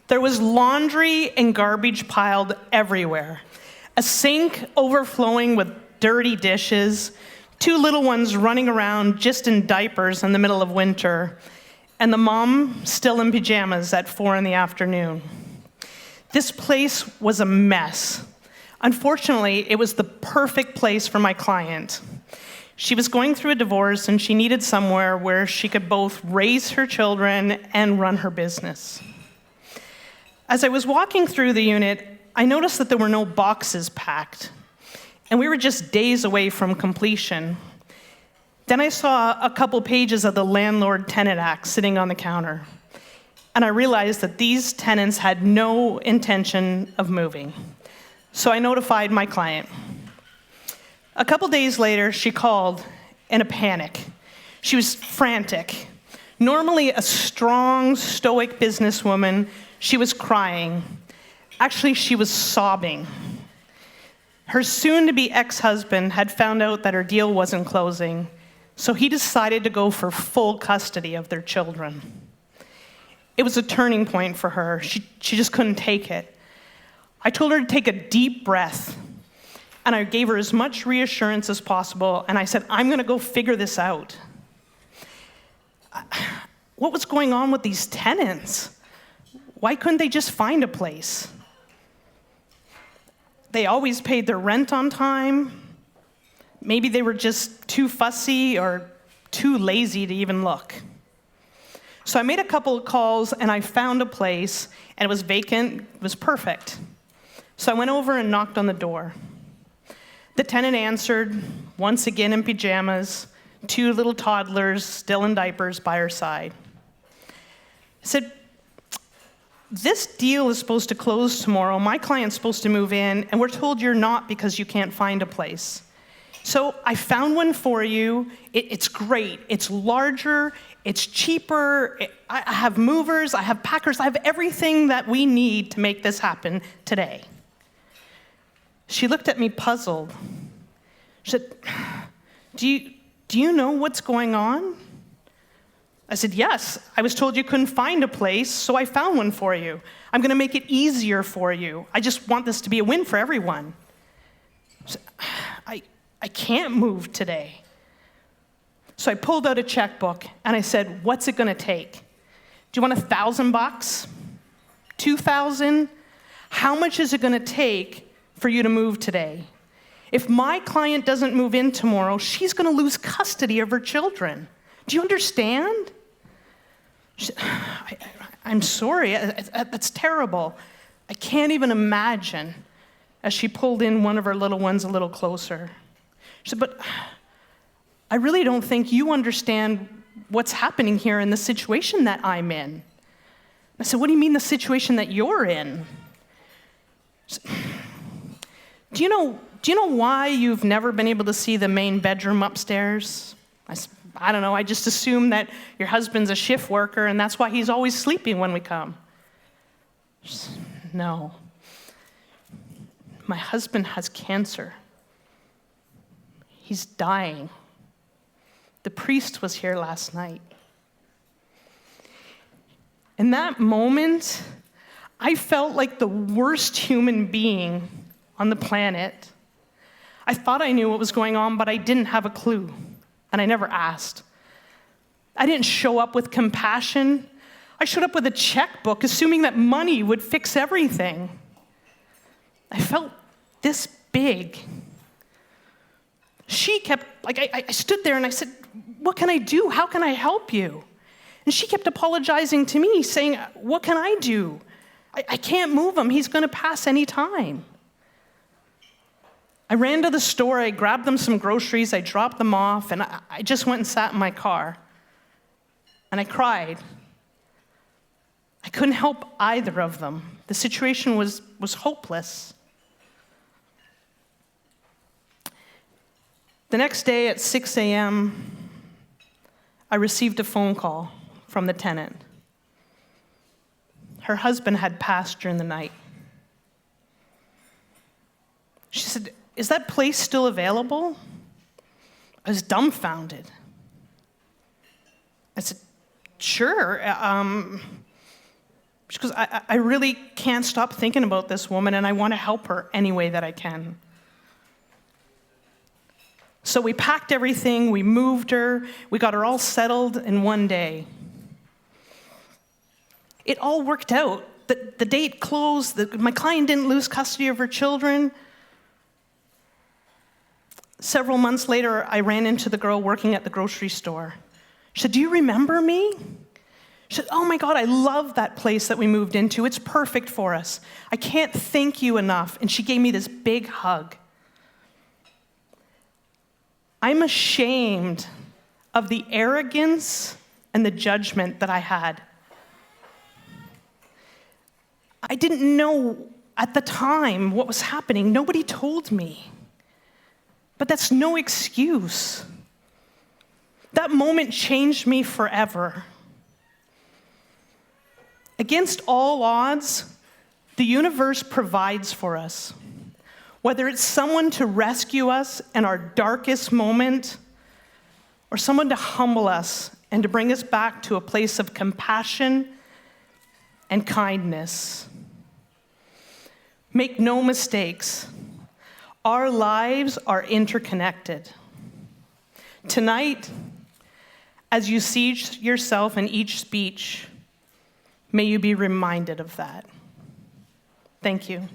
There was laundry and garbage piled everywhere. A sink overflowing with dirty dishes, two little ones running around just in diapers in the middle of winter, and the mom still in pajamas at 4 p.m. This place was a mess. Unfortunately, it was the perfect place for my client. She was going through a divorce and she needed somewhere where she could both raise her children and run her business. As I was walking through the unit, I noticed that there were no boxes packed, and we were just days away from completion. Then I saw a couple pages of the Landlord-Tenant Act sitting on the counter, and I realized that these tenants had no intention of moving. So I notified my client. A couple days later, she called in a panic. She was frantic. Normally a strong, stoic businesswoman, she was crying. Actually, she was sobbing. Her soon-to-be ex-husband had found out that her deal wasn't closing, so he decided to go for full custody of their children. It was a turning point for her. She just couldn't take it. I told her to take a deep breath, and I gave her as much reassurance as possible, and I said, I'm going to go figure this out. What was going on with these tenants? Why couldn't they just find a place? They always paid their rent on time. Maybe they were just too fussy or too lazy to even look. So I made a couple of calls, and I found a place, and it was vacant. It was perfect. So I went over and knocked on the door. The tenant answered, once again in pajamas, two little toddlers still in diapers by her side. I said, this deal is supposed to close tomorrow. My client's supposed to move in, and we're told you're not because you can't find a place. So I found one for you. It's great. It's larger. It's cheaper. I have movers. I have packers. I have everything that we need to make this happen today. She looked at me puzzled. She said, do you know what's going on? I said, yes. I was told you couldn't find a place, so I found one for you. I'm going to make it easier for you. I just want this to be a win for everyone. She said, I can't move today. So I pulled out a checkbook, and I said, what's it going to take? Do you want $1,000? 2,000? How much is it going to take for you to move today? If my client doesn't move in tomorrow, she's going to lose custody of her children. Do you understand? I'm sorry, that's terrible. I can't even imagine, as she pulled in one of her little ones a little closer. She said, but I really don't think you understand what's happening here in the situation that I'm in. I said, what do you mean the situation that you're in? She said, do you know why you've never been able to see the main bedroom upstairs? I said, I don't know, I just assume that your husband's a shift worker and that's why he's always sleeping when we come. She said, no. My husband has cancer. He's dying. The priest was here last night. In that moment, I felt like the worst human being on the planet. I thought I knew what was going on, but I didn't have a clue, and I never asked. I didn't show up with compassion. I showed up with a checkbook, assuming that money would fix everything. I felt this big. She kept, I stood there and I said, what can I do? How can I help you? And she kept apologizing to me, saying, what can I do? I can't move him. He's going to pass any time. I ran to the store. I grabbed them some groceries. I dropped them off, and I just went and sat in my car. And I cried. I couldn't help either of them. The situation was hopeless. The next day at 6 a.m., I received a phone call from the tenant. Her husband had passed during the night. She said, is that place still available? I was dumbfounded. I said, sure. She goes, I really can't stop thinking about this woman, and I want to help her any way that I can. So we packed everything, we moved her, we got her all settled in one day. It all worked out. The date closed, my client didn't lose custody of her children. Several months later, I ran into the girl working at the grocery store. She said, "Do you remember me?" She said, "Oh my God, I love that place that we moved into. It's perfect for us. I can't thank you enough." And she gave me this big hug. I'm ashamed of the arrogance and the judgment that I had. I didn't know at the time what was happening. Nobody told me. But that's no excuse. That moment changed me forever. Against all odds, the universe provides for us. Whether it's someone to rescue us in our darkest moment, or someone to humble us and to bring us back to a place of compassion and kindness. Make no mistakes, our lives are interconnected. Tonight, as you see yourself in each speech, may you be reminded of that. Thank you.